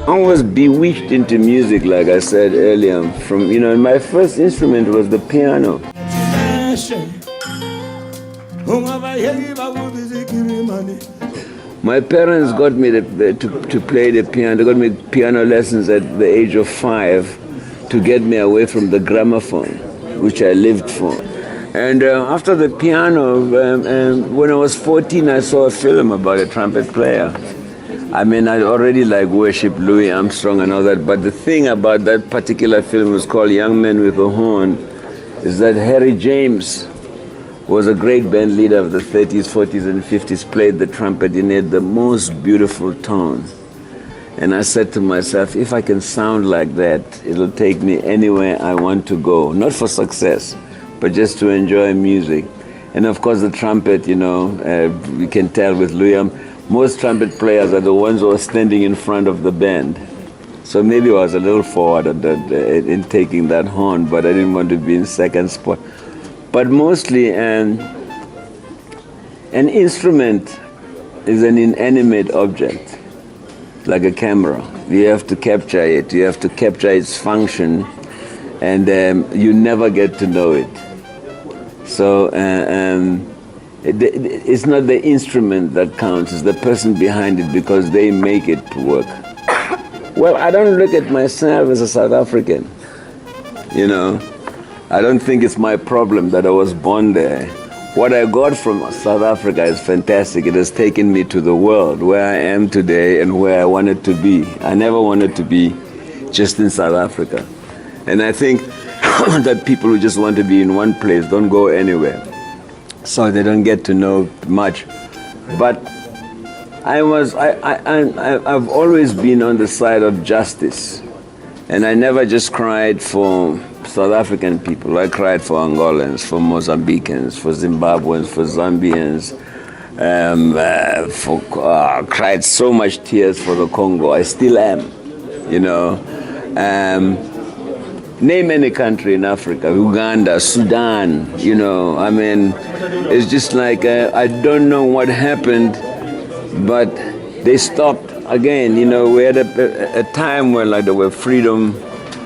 I was bewitched into music, like I said earlier. From, my first instrument was the piano. My parents got me to play the piano. They got me piano lessons at the age of 5 to get me away from the gramophone, which I lived for. And after the piano, when I was 14, I saw a film about a trumpet player. I mean, I already worshipped Louis Armstrong and all that, but the thing about that particular film was called Young Men with a Horn, is that Harry James was a great band leader of the 30s, 40s, and 50s, played the trumpet. He had the most beautiful tone. And I said to myself, if I can sound like that, it'll take me anywhere I want to go. Not for success, but just to enjoy music. And of course the trumpet, you can tell with Louis, most trumpet players are the ones who are standing in front of the band. So maybe I was a little forward in taking that horn, but I didn't want to be in second spot. But mostly an instrument is an inanimate object, like a camera. You have to capture it, you have to capture its function, and you never get to know it. So it's not the instrument that counts, it's the person behind it, because they make it work. Well, I don't look at myself as a South African, I don't think it's my problem that I was born there. What I got from South Africa is fantastic. It has taken me to the world, where I am today and where I wanted to be. I never wanted to be just in South Africa. And I think that people who just want to be in one place don't go anywhere, so they don't get to know much. But I've always been on the side of justice, and I never just cried for South African people. I cried for Angolans, for Mozambicans, for Zimbabweans, for Zambians, cried so much tears for the Congo. I still am, name any country in Africa, Uganda, Sudan, it's just like, I don't know what happened, but they stopped again. We had a time when there were freedom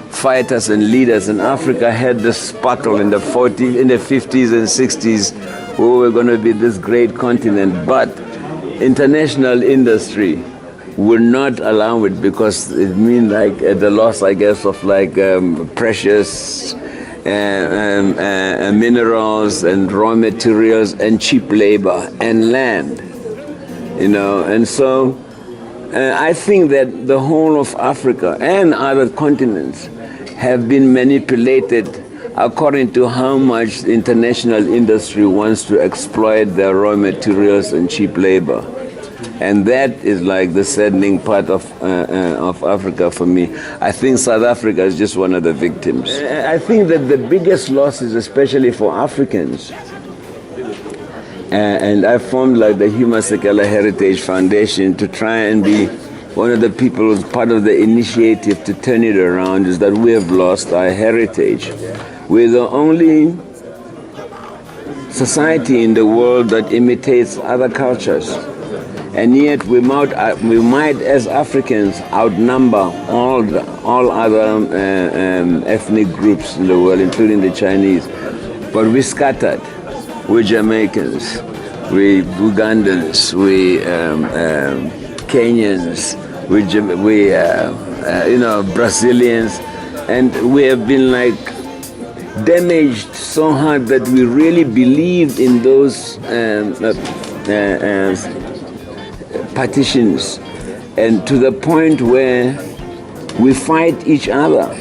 fighters and leaders, and Africa had this sparkle in the 50s and 60s, where we were going to be this great continent, but international industry would not allow it, because it means the loss, I guess, of precious minerals and raw materials and cheap labor and land, and so I think that the whole of Africa and other continents have been manipulated according to how much the international industry wants to exploit their raw materials and cheap labor. And that is the saddening part of Africa for me. I think South Africa is just one of the victims. I think that the biggest loss is especially for Africans. And I formed the Hugh Masekela Heritage Foundation to try and be one of the people who's part of the initiative to turn it around, is that we have lost our heritage. We're the only society in the world that imitates other cultures. And yet we might as Africans outnumber all other ethnic groups in the world, including the Chinese. But we're scattered. We're Jamaicans, we're Ugandans, we're Kenyans, we're Brazilians, and we have been damaged so hard that we really believed in those partitions, and to the point where we fight each other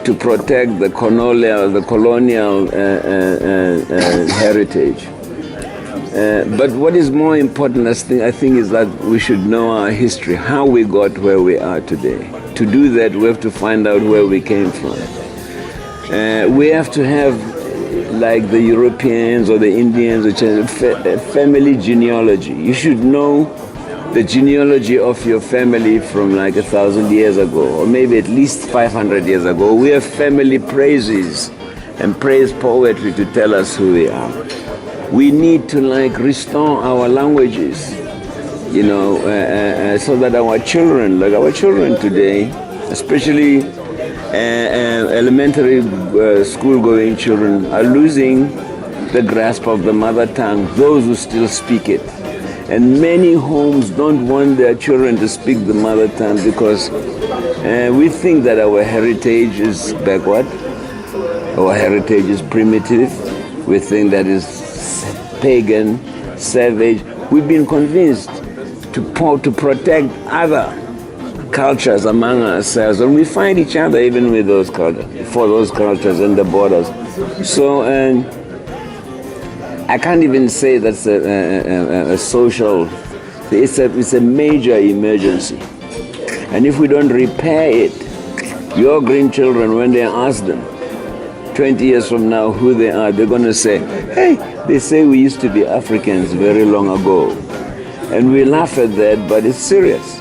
to protect the colonial heritage. But what is more important, I think, is that we should know our history, how we got where we are today. To do that, we have to find out where we came from. We have to have, the Europeans or the Indians, which is a family genealogy. You should know the genealogy of your family from 1,000 years ago, or maybe at least 500 years ago. We have family praises and praise poetry to tell us who we are. We need to restore our languages, so that our children today, especially elementary school-going children, are losing the grasp of the mother tongue, those who still speak it. And many homes don't want their children to speak the mother tongue because we think that our heritage is backward, our heritage is primitive, we think that is pagan, savage. We've been convinced to protect other cultures among ourselves, and we find each other even with those cultures, for those cultures and the borders. So I can't even say that's a social. It's a major emergency, and if we don't repair it, your grandchildren, when they ask them 20 years from now who they are, they're going to say, "Hey, they say we used to be Africans very long ago," and we laugh at that, but it's serious.